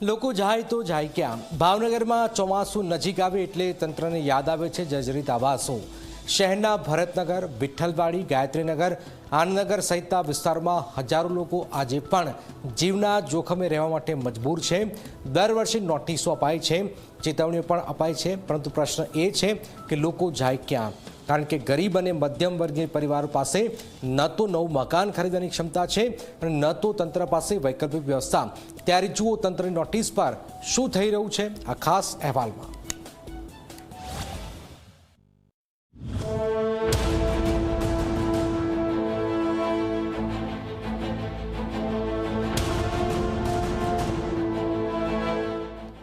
લોકો જાય તો જાય ક્યાં? ભાવનગરમાં ચોમાસું નજીક આવે એટલે તંત્રને યાદ આવે છે જર્જરિત આવાસો। શહેરના ભરતનગર, વિઠ્ઠલવાડી, ગાયત્રીનગર, આનંદનગર સહિતના વિસ્તારોમાં હજારો લોકો આજે પણ જીવના જોખમે રહેવા માટે મજબૂર છે। દર વર્ષે નોટિસો અપાય છે, ચેતવણીઓ પણ અપાય છે, પરંતુ પ્રશ્ન એ છે કે લોકો જાય ક્યાં? કારણ કે ગરીબ અને મધ્યમ વર્ગીય પરિવારો પાસે ન તો નવું મકાન ખરીદવાની ક્ષમતા છે અને ન તો તંત્ર પાસે વૈકલ્પિક વ્યવસ્થા। ત્યારે જુઓ તંત્રની નોટિસ પર શું થઈ રહ્યું છે આ ખાસ અહેવાલમાં।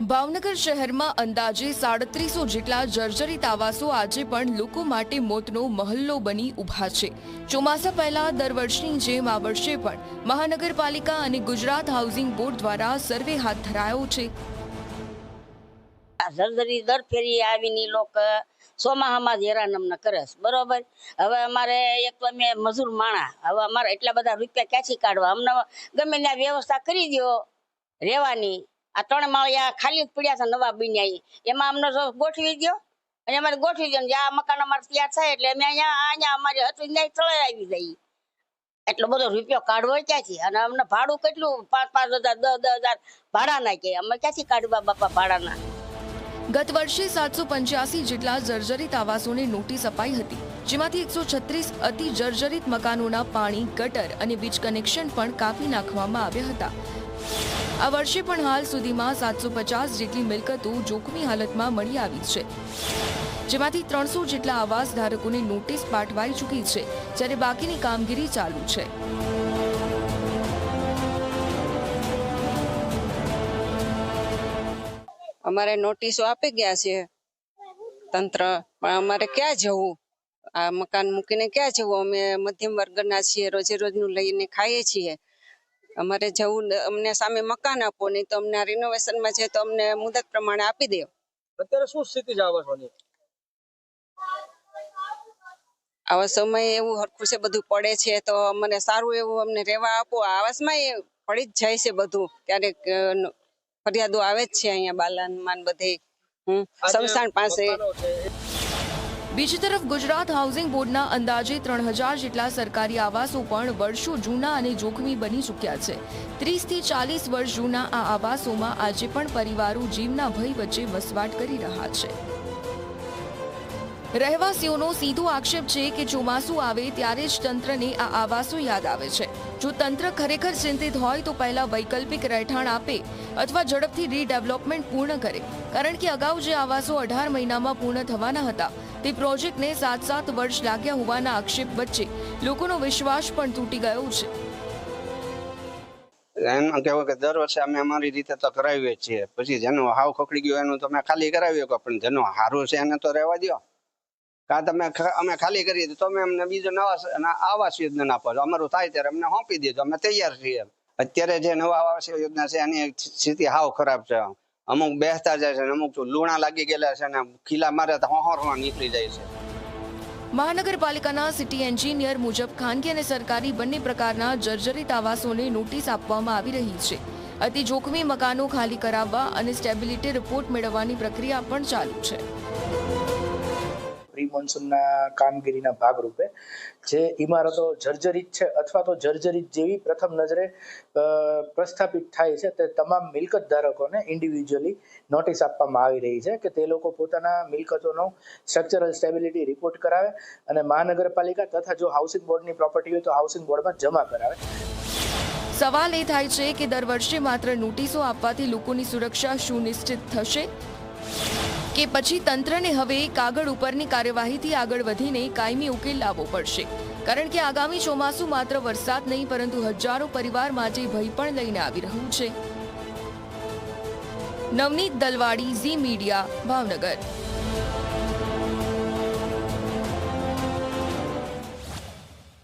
ભાવનગર શહેરમાં અંદાજે 3700 જેટલા જર્જરિત આવાસો આજે પણ લોકો માટે મોતનો મહલ્લો બની ઊભા છે। ચોમાસા પહેલા દર વર્ષની જેમ આ વર્ષે પણ મહાનગરપાલિકા અને ગુજરાત હાઉસિંગ બોર્ડ દ્વારા સર્વે હાથ ધરાયો છે। જર્જરી દર ફેરી આવીને લોકો ચોમાસામાં જ હેરાન અમને કરે છે, બરોબર। હવે અમારે એક તો અમે મજૂર માણા, હવે અમારે એટલા બધા રૂપિયા ક્યાંથી કાઢવા? અમને ગમે ત્યાં વ્યવસ્થા કરી દો રહેવાની। આ 3 માળિયા ખાલી જ પડ્યા છે, નવા બન્યા, એમાં અમને જો ગોઠવી દો અને અમારે ગોઠવી દો, આ મકાન અમારે તૈયાર થાય એટલે અમે અહીંયા અમારે હતું ત્યાં તળે આવી જઈએ। એટલો બધો રૂપિયો કાઢવો ક્યાંથી? અને અમને ભાડું કેટલું? 5,000 10,000 ભાડા નાખે, અમે ક્યાંથી કાઢવા બાપા ભાડાના? ગત વર્ષે 785 જેટલા જર્જરિત આવાસોને નોટિસ અપાઈ હતી, જેમાંથી 136 અતિ જર્જરિત મકાનોના પાણી, ગટર અને વીજ કનેક્શન પણ કાપી નાખવામાં આવ્યા હતા। આ વર્ષે પણ હાલ સુધીમાં 750 જેટલી મિલકતો જોખમી હાલતમાં મળી આવી છે, જેમાંથી 300 જેટલા આવાસ ધારકોને નોટિસ પાઠવાઈ ચૂકી છે, જ્યારે બાકીની કામગીરી ચાલુ છે। અમારે નોટિસો આપી ગયા છે તંત્ર, પણ અમારે ક્યાં જવું? આ મકાન મૂકીને ક્યાં જવું? અમે મધ્યમ વર્ગના છીએ, રોજે રોજનું લઈને ખાઈએ છીએ। અમારે જવું, અમને સામે મકાન આપો, નહીં તો અમને રિનોવેશનમાં છે તો અમને મુદત પ્રમાણે આપી દો। અત્યારે શું સ્થિતિ છે આવાસોની? આવા સમયે એવું હરખું છે, બધું પડે છે, તો અમને સારું એવું અમને રહેવા આપો। આવાસમાં એ પડી જ જાય છે બધું, ક્યારેક ફરિયાદો આવે જ છે અહીંયા બાલાનમાં બધે સમસાણ પાસે। બીજી તરફ ગુજરાત હાઉસિંગ બોર્ડના અંદાજે 3000 જેટલા સરકારી આવાસો પણ વર્ષો જૂના અને જોખમી બની ચૂક્યા છે। 30 થી 40 વર્ષ જૂના આ આવાસોમાં આજે પણ પરિવારો જીવના ભય વચ્ચે વસવાટ કરી રહ્યા છે। રહેવાસીઓનો સીધો આક્ષેપ છે કે ચોમાસું આવે ત્યારે જ તંત્રને આ આવાસો યાદ આવે છે। જો તંત્ર ખરેખર ચિંતિત હોય તો પહેલા વૈકલ્પિક રહેઠાણ આપે અથવા ઝડપથી રીડેવલપમેન્ટ પૂર્ણ કરે, કારણ કે અગાઉ જે આવાસો 18 મહિનામાં પૂર્ણ થવાના હતા તે પ્રોજેક્ટને 7 વર્ષ લાગ્યા હોવાના આક્ષેપ વચ્ચે લોકોનો વિશ્વાસ પણ તૂટી ગયો છે। એમ કહેવું કે દર વર્ષે અમે અમારી રીતે તો કરાવીએ છીએ, પછી જેનું હાવ ખોખડી ગયું એનું તમે ખાલી કરાવી શકો, પણ જેનું સારું છે એને તો રહેવા દો। કા તમે અમે ખાલી કરીએ તો તમે અમને બીજો નવા આવાસ યોજના આપો, અમારું થાય ત્યારે અમને સોંપી દેજો, અમે તૈયાર છીએ। અત્યારે જે નવા આવાસ યોજના છે એની સ્થિતિ હાવ ખરાબ છે। અમુક બેસતા જાય છે, અમુક લૂણા લાગી ગયેલા છે ને ખીલા મારે તો હોહરવા નીકળી જાય છે। મહાનગરપાલિકાના સિટી એન્જિનિયર મુજબ ખાનગી અને સરકારી બંને પ્રકારના જર્જરિત આવાસોને નોટિસ આપવામાં આવી રહી છે। અતિ જોખમી મકાનો ખાલી કરાવવા અને સ્ટેબિલિટી રિપોર્ટ મેળવવાની પ્રક્રિયા પણ ચાલુ છે। પ્રી મોન્સૂનના કામગીરીના ભાગરૂપે જે ઇમારતો જર્જરિત છે અથવા તો જર્જરિત જેવી પ્રથમ નજરે પ્રસ્થાપિત થાય છે તે તમામ મિલકત ધારકોને ઇન્ડિવિજ્યુઅલી નોટિસ આપવામાં આવી રહી છે કે તે લોકો પોતાના મિલકતોનો સ્ટ્રક્ચરલ સ્ટેબિલિટી રિપોર્ટ કરાવે અને મહાનગરપાલિકા તથા જો હાઉસિંગ બોર્ડની પ્રોપર્ટી હોય તો હાઉસિંગ બોર્ડમાં જમા કરાવે। સવાલ એ થાય છે કે દર વર્ષે માત્ર નોટિસો આપવાથી લોકોની સુરક્ષા સુનિશ્ચિત થશે કે પછી તંત્રને હવે કાગળ ઉપરની કાર્યવાહીથી આગળ વધીને કાયમી ઉકેલ લાવવો પડશે, કારણ કે આગામી ચોમાસું માત્ર વરસાદ નહીં પરંતુ હજારો પરિવાર માટે ભય પણ લઈને આવી રહ્યું છે। નવનીત દલવાડી, ઝી મીડિયા, ભાવનગર।